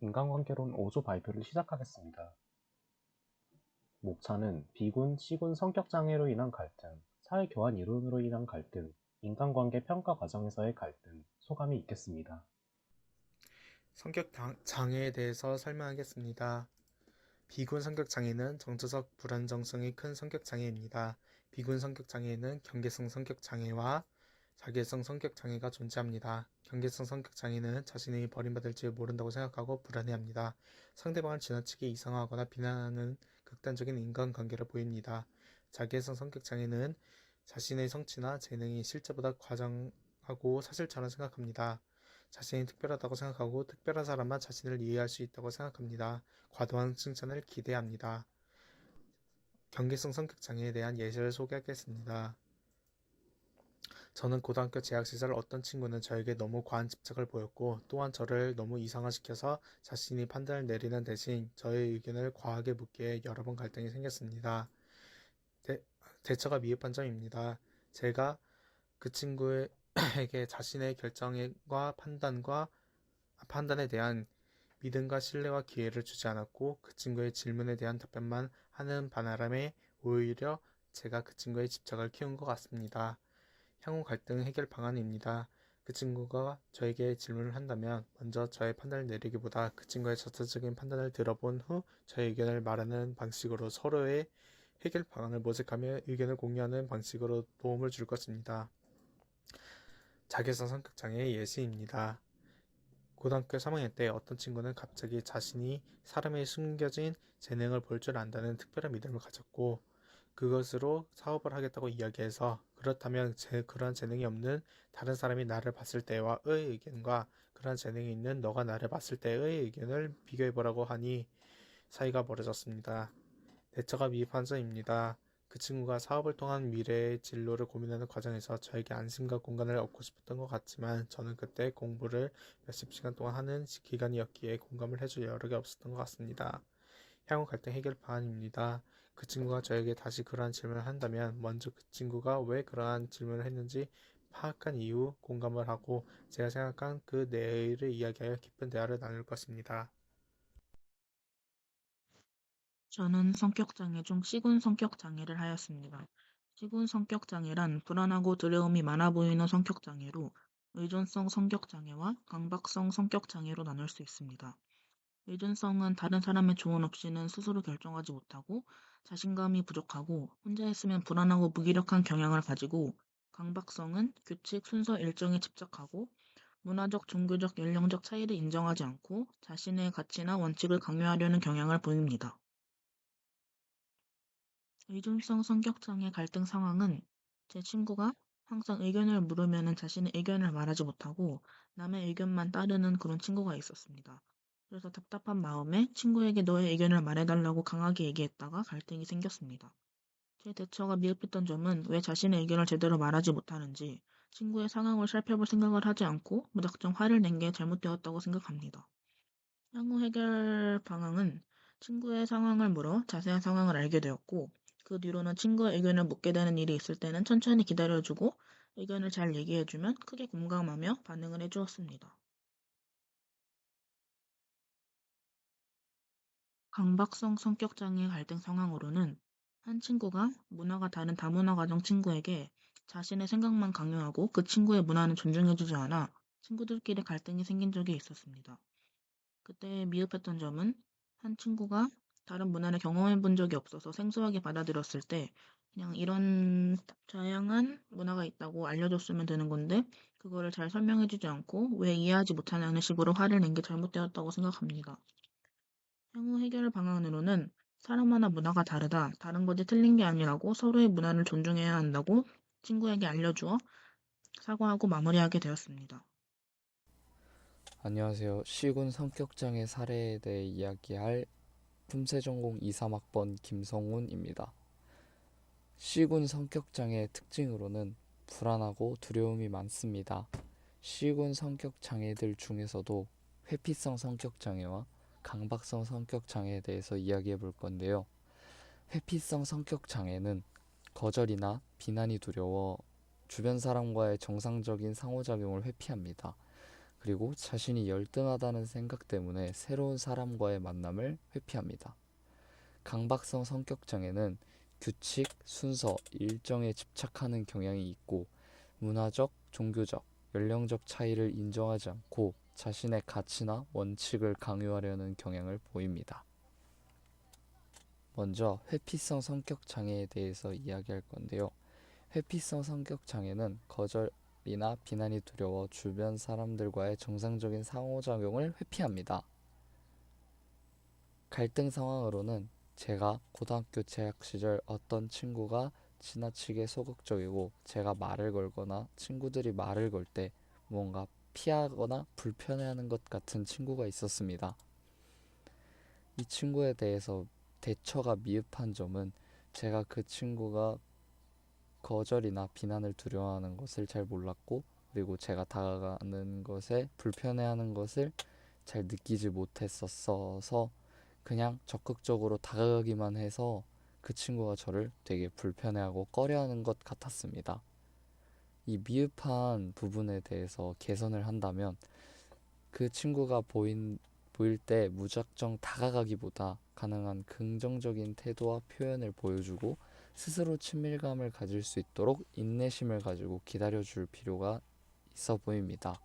인간관계론 5조 발표를 시작하겠습니다. 목차는 B군, C군 성격장애로 인한 갈등, 사회교환 이론으로 인한 갈등, 인간관계 평가 과정에서의 갈등, 소감이 있겠습니다. 성격 장애에 대해서 설명하겠습니다. 비군 성격 장애는 정서적 불안정성이 큰 성격 장애입니다. 비군 성격 장애에는 경계성 성격 장애와 자기애성 성격 장애가 존재합니다. 경계성 성격 장애는 자신이 버림받을지 모른다고 생각하고 불안해합니다. 상대방을 지나치게 이상화하거나 비난하는 극단적인 인간관계를 보입니다. 자기애성 성격 장애는 자신의 성취나 재능이 실제보다 과장하고 사실처럼 생각합니다. 자신이 특별하다고 생각하고 특별한 사람만 자신을 이해할 수 있다고 생각합니다. 과도한 칭찬을 기대합니다. 경계성 성격 장애에 대한 예시를 소개하겠습니다. 저는 고등학교 재학 시절 어떤 친구는 저에게 너무 과한 집착을 보였고 또한 저를 너무 이상화시켜서 자신이 판단을 내리는 대신 저의 의견을 과하게 묻기에 여러 번 갈등이 생겼습니다. 대처가 미흡한 점입니다. 제가 그 친구에게 자신의 결정과 판단에 대한 믿음과 신뢰와 기회를 주지 않았고 그 친구의 질문에 대한 답변만 하는 바람에 오히려 제가 그 친구의 집착을 키운 것 같습니다. 향후 갈등 해결 방안입니다. 그 친구가 저에게 질문을 한다면 먼저 저의 판단을 내리기보다 그 친구의 전체적인 판단을 들어본 후 저의 의견을 말하는 방식으로 서로의 해결 방안을 모색하며 의견을 공유하는 방식으로 도움을 줄 것입니다. 자기성 성격 장애의 예시입니다. 고등학교 3학년 때 어떤 친구는 갑자기 자신이 사람의 숨겨진 재능을 볼 줄 안다는 특별한 믿음을 가졌고 그것으로 사업을 하겠다고 이야기해서 그렇다면 그러한 재능이 없는 다른 사람이 나를 봤을 때와의 의견과 그러한 재능이 있는 너가 나를 봤을 때의 의견을 비교해보라고 하니 사이가 멀어졌습니다. 대처가 미흡한 점입니다. 그 친구가 사업을 통한 미래의 진로를 고민하는 과정에서 저에게 안심과 공간을 얻고 싶었던 것 같지만 저는 그때 공부를 몇십 시간 동안 하는 기간이었기에 공감을 해줄 여력이 없었던 것 같습니다. 향후 갈등 해결 방안입니다. 그 친구가 저에게 다시 그러한 질문을 한다면 먼저 그 친구가 왜 그러한 질문을 했는지 파악한 이후 공감을 하고 제가 생각한 그 내용을 이야기하여 깊은 대화를 나눌 것입니다. 저는 성격장애 중 C군 성격장애를 하였습니다. C군 성격장애란 불안하고 두려움이 많아 보이는 성격장애로 의존성 성격장애와 강박성 성격장애로 나눌 수 있습니다. 의존성은 다른 사람의 조언 없이는 스스로 결정하지 못하고 자신감이 부족하고 혼자 있으면 불안하고 무기력한 경향을 가지고 강박성은 규칙, 순서, 일정에 집착하고 문화적, 종교적, 연령적 차이를 인정하지 않고 자신의 가치나 원칙을 강요하려는 경향을 보입니다. 의존성 성격장애 갈등 상황은 제 친구가 항상 의견을 물으면은 자신의 의견을 말하지 못하고 남의 의견만 따르는 그런 친구가 있었습니다. 그래서 답답한 마음에 친구에게 너의 의견을 말해달라고 강하게 얘기했다가 갈등이 생겼습니다. 제 대처가 미흡했던 점은 왜 자신의 의견을 제대로 말하지 못하는지 친구의 상황을 살펴볼 생각을 하지 않고 무작정 화를 낸 게 잘못되었다고 생각합니다. 향후 해결 방향은 친구의 상황을 물어 자세한 상황을 알게 되었고, 그 뒤로는 친구의 의견을 묻게 되는 일이 있을 때는 천천히 기다려주고 의견을 잘 얘기해주면 크게 공감하며 반응을 해주었습니다. 강박성 성격장애 갈등 상황으로는 한 친구가 문화가 다른 다문화 가정 친구에게 자신의 생각만 강요하고 그 친구의 문화는 존중해주지 않아 친구들끼리 갈등이 생긴 적이 있었습니다. 그때 미흡했던 점은 한 친구가 다른 문화를 경험해 본 적이 없어서 생소하게 받아들였을 때 그냥 이런 다양한 문화가 있다고 알려줬으면 되는 건데 그거를 잘 설명해주지 않고 왜 이해하지 못하냐는 식으로 화를 낸 게 잘못되었다고 생각합니다. 향후 해결 방안으로는 사람마다 문화가 다르다, 다른 것이 틀린 게 아니라고 서로의 문화를 존중해야 한다고 친구에게 알려주어 사과하고 마무리하게 되었습니다. 안녕하세요. C군 성격장애 사례에 대해 이야기할 품새전공 23학번 김성훈입니다. C군 성격장애의 특징으로는 불안하고 두려움이 많습니다. C군 성격장애들 중에서도 회피성 성격장애와 강박성 성격장애에 대해서 이야기해 볼 건데요. 회피성 성격장애는 거절이나 비난이 두려워 주변 사람과의 정상적인 상호작용을 회피합니다. 그리고 자신이 열등하다는 생각 때문에 새로운 사람과의 만남을 회피합니다. 강박성 성격장애는 규칙, 순서, 일정에 집착하는 경향이 있고 문화적, 종교적, 연령적 차이를 인정하지 않고 자신의 가치나 원칙을 강요하려는 경향을 보입니다. 먼저 회피성 성격 장애에 대해서 이야기할 건데요. 회피성 성격 장애는 거절이나 비난이 두려워 주변 사람들과의 정상적인 상호작용을 회피합니다. 갈등 상황으로는 제가 고등학교 재학 시절 어떤 친구가 지나치게 소극적이고 제가 말을 걸거나 친구들이 말을 걸 때 뭔가 피하거나 불편해하는 것 같은 친구가 있었습니다. 이 친구에 대해서 대처가 미흡한 점은 제가 그 친구가 거절이나 비난을 두려워하는 것을 잘 몰랐고 그리고 제가 다가가는 것에 불편해하는 것을 잘 느끼지 못했었어서 그냥 적극적으로 다가가기만 해서 그 친구가 저를 되게 불편해하고 꺼려하는 것 같았습니다. 이 미흡한 부분에 대해서 개선을 한다면 그 친구가 보일 때 무작정 다가가기보다 가능한 긍정적인 태도와 표현을 보여주고 스스로 친밀감을 가질 수 있도록 인내심을 가지고 기다려줄 필요가 있어 보입니다.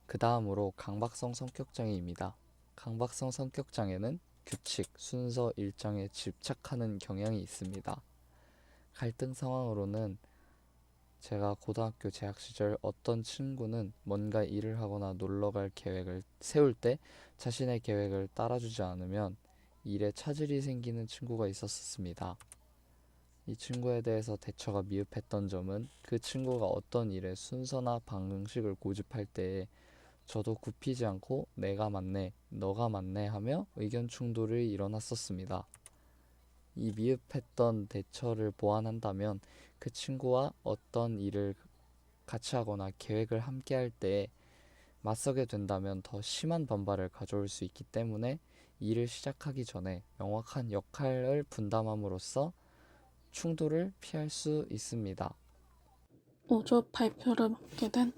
그 다음으로 강박성 성격장애입니다. 강박성 성격장애는 규칙, 순서, 일정에 집착하는 경향이 있습니다. 갈등 상황으로는 제가 고등학교 재학 시절 어떤 친구는 뭔가 일을 하거나 놀러 갈 계획을 세울 때 자신의 계획을 따라주지 않으면 일에 차질이 생기는 친구가 있었습니다. 이 친구에 대해서 대처가 미흡했던 점은 그 친구가 어떤 일에 순서나 방식을 고집할 때에 저도 굽히지 않고 내가 맞네, 너가 맞네 하며 의견 충돌이 일어났었습니다. 이 미흡했던 대처를 보완한다면 그 친구와 어떤 일을 같이 하거나 계획을 함께 할 때 맞서게 된다면 더 심한 반발을 가져올 수 있기 때문에 일을 시작하기 전에 명확한 역할을 분담함으로써 충돌을 피할 수 있습니다. 5조 발표를 맡게 된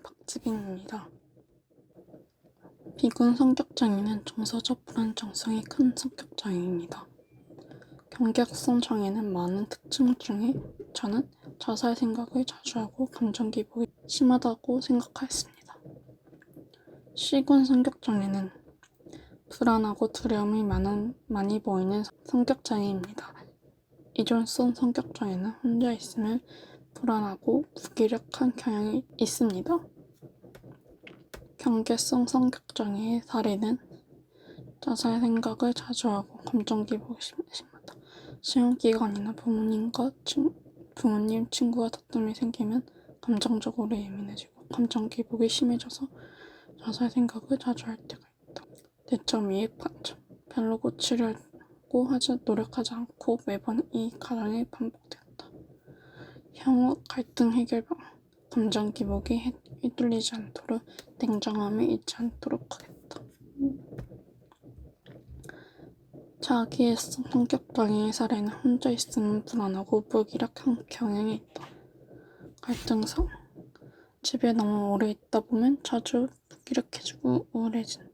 박지빈입니다. 비군 성격장애는 정서적 불안정성이 큰 성격장애입니다. 경계성 장애는 많은 특징 중에 저는 자살 생각을 자주 하고 감정 기복이 심하다고 생각하였습니다. C군 성격장애는 불안하고 두려움이 많이 보이는 성격장애입니다. 이존성 성격장애는 혼자 있으면 불안하고 무기력한 경향이 있습니다. 경계성 성격장애의 사례는 자살 생각을 자주 하고 감정 기복이 심하다. 시험기간이나 부모님, 친구와 다툼이 생기면 감정적으로 예민해지고 감정 기복이 심해져서 자살 생각을 자주 할 때가 있다. 대처 미흡한 점. 별로 고치려고 노력하지 않고 매번 이 과정이 반복된다. 향후 갈등 해결 방안. 감정 기복이 휘둘리지 않도록 냉정함을 잃지 않도록 하겠다. 자기애성 성격장애의 사례는 혼자 있으면 불안하고 무기력한 경향이 있다. 갈등성. 집에 너무 오래 있다 보면 자주 무기력해지고 우울해진다.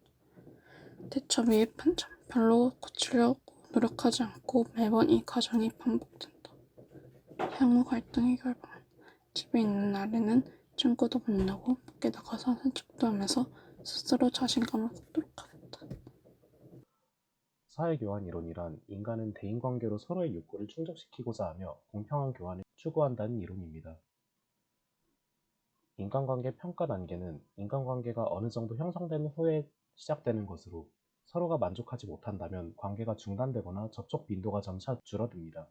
대처 미흡한 점. 별로 고치려고 노력하지 않고 매번 이 과정이 반복된다. 향후 갈등 해결 방안. 집에 있는 날에는 친구도 만나고 밖에 나가서 산책도 하면서 스스로 자신감을 얻도록 하겠다. 사회교환 이론이란 인간은 대인관계로 서로의 욕구를 충족시키고자 하며 공평한 교환을 추구한다는 이론입니다. 인간관계 평가 단계는 인간관계가 어느 정도 형성된 후에 시작되는 것으로 서로가 만족하지 못한다면 관계가 중단되거나 접촉 빈도가 점차 줄어듭니다.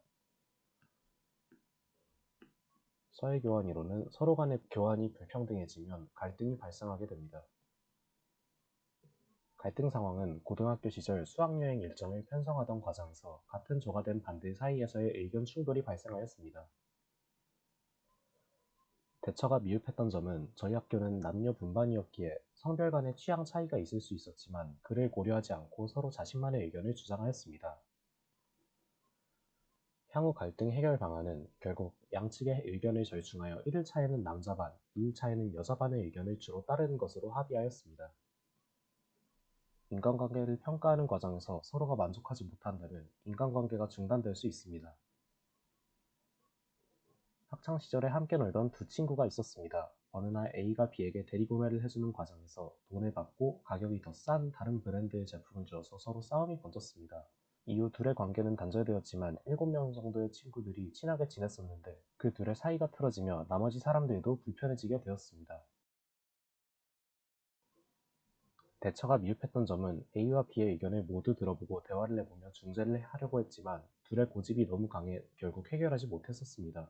사회교환 이론은 서로 간의 교환이 불평등해지면 갈등이 발생하게 됩니다. 갈등 상황은 고등학교 시절 수학여행 일정을 편성하던 과정에서 같은 조가 된 반대 사이에서의 의견 충돌이 발생하였습니다. 대처가 미흡했던 점은 저희 학교는 남녀 분반이었기에 성별 간의 취향 차이가 있을 수 있었지만 그를 고려하지 않고 서로 자신만의 의견을 주장하였습니다. 향후 갈등 해결 방안은 결국 양측의 의견을 절충하여 1일차에는 남자 반, 2일차에는 여자 반의 의견을 주로 따르는 것으로 합의하였습니다. 인간관계를 평가하는 과정에서 서로가 만족하지 못한다면 인간관계가 중단될 수 있습니다. 학창시절에 함께 놀던 두 친구가 있었습니다. 어느 날 A가 B에게 대리구매를 해주는 과정에서 돈을 받고 가격이 더 싼 다른 브랜드의 제품을 주어서 서로 싸움이 번졌습니다. 이후 둘의 관계는 단절되었지만 7명 정도의 친구들이 친하게 지냈었는데 그 둘의 사이가 틀어지며 나머지 사람들도 불편해지게 되었습니다. 대처가 미흡했던 점은 A와 B의 의견을 모두 들어보고 대화를 해보며 중재를 하려고 했지만 둘의 고집이 너무 강해 결국 해결하지 못했었습니다.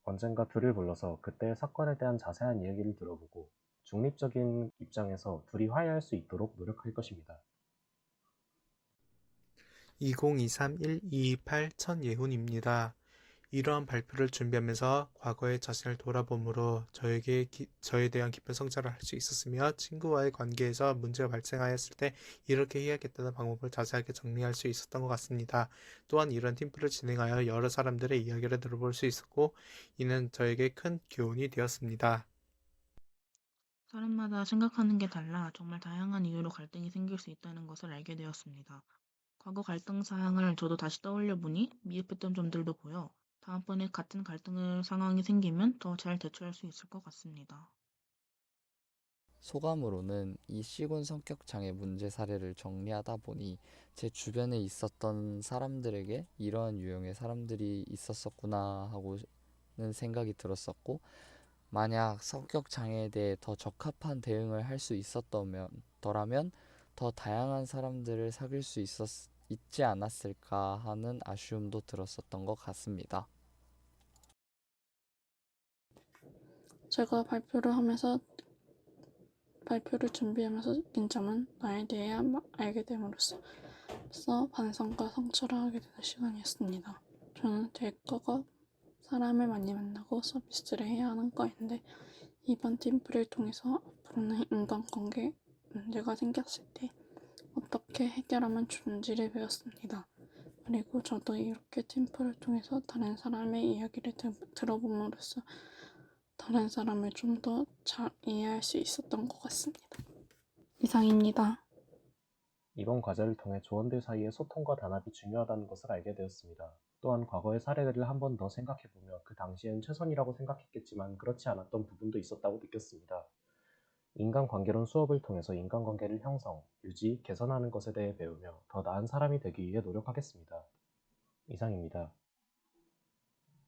언젠가 둘을 불러서 그때의 사건에 대한 자세한 이야기를 들어보고 중립적인 입장에서 둘이 화해할 수 있도록 노력할 것입니다. 2023-1228 천예훈입니다. 이러한 발표를 준비하면서 과거의 자신을 돌아봄으로 저에 대한 깊은 성찰을 할 수 있었으며 친구와의 관계에서 문제가 발생하였을 때 이렇게 해야겠다는 방법을 자세하게 정리할 수 있었던 것 같습니다. 또한 이런 팀플을 진행하여 여러 사람들의 이야기를 들어볼 수 있었고 이는 저에게 큰 교훈이 되었습니다. 사람마다 생각하는 게 달라 정말 다양한 이유로 갈등이 생길 수 있다는 것을 알게 되었습니다. 과거 갈등 사항을 저도 다시 떠올려 보니 미흡했던 점들도 보여 다음번에 같은 갈등 상황이 생기면 더 잘 대처할 수 있을 것 같습니다. 소감으로는 이 C군 성격 장애 문제 사례를 정리하다 보니 제 주변에 있었던 사람들에게 이러한 유형의 사람들이 있었었구나 하고는 생각이 들었었고, 만약 성격 장애에 대해 더 적합한 대응을 할 수 있었더라면 더 다양한 사람들을 사귈 수 있지 않았을까 하는 아쉬움도 들었었던 것 같습니다. 제가 발표를 준비하면서 느낀 점은 나에 대해 알게 됨으로써 반성과 성찰을 하게 되는 시간이었습니다. 저는 대과가 사람을 많이 만나고 서비스를 해야 하는 과인데 이번 팀플을 통해서 앞으로는 인간관계 문제가 생겼을 때 어떻게 해결하면 좋은지를 배웠습니다. 그리고 저도 이렇게 팀플을 통해서 다른 사람의 이야기를 들어봄으로써 다른 사람을 좀 더 잘 이해할 수 있었던 것 같습니다. 이상입니다. 이번 과제를 통해 조원들 사이의 소통과 단합이 중요하다는 것을 알게 되었습니다. 또한 과거의 사례들을 한 번 더 생각해보며 그 당시엔 최선이라고 생각했겠지만 그렇지 않았던 부분도 있었다고 느꼈습니다. 인간관계론 수업을 통해서 인간관계를 형성, 유지, 개선하는 것에 대해 배우며 더 나은 사람이 되기 위해 노력하겠습니다. 이상입니다.